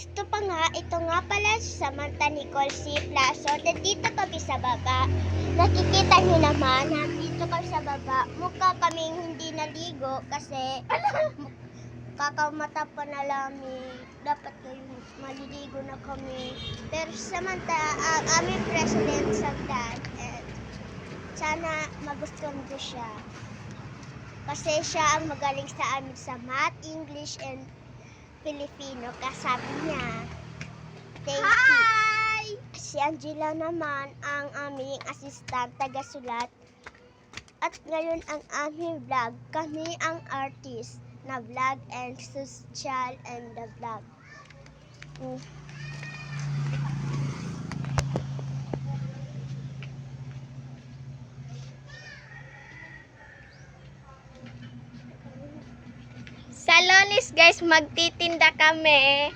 Ito pa nga, ito nga pala si Samantha Nicole C. Plaso. Nandito kami sa baba. Nakikita niyo naman, nandito kami sa baba. Mukha kaming hindi naligo kasi kakamata pa na namin. Dapat ngayon maliligo na kami. Pero si Samantha, ang aming president sa vlog. And sana magustuhan ko siya. Kasi siya ang magaling sa amin sa math, English, and Filipino. Kasabi niya. Thank you. Si Angela naman ang aming assistant, taga-sulat. At ngayon ang aming vlog. Kami ang artist na vlog and social and the vlog. Sa Lonis guys, magtitinda kami.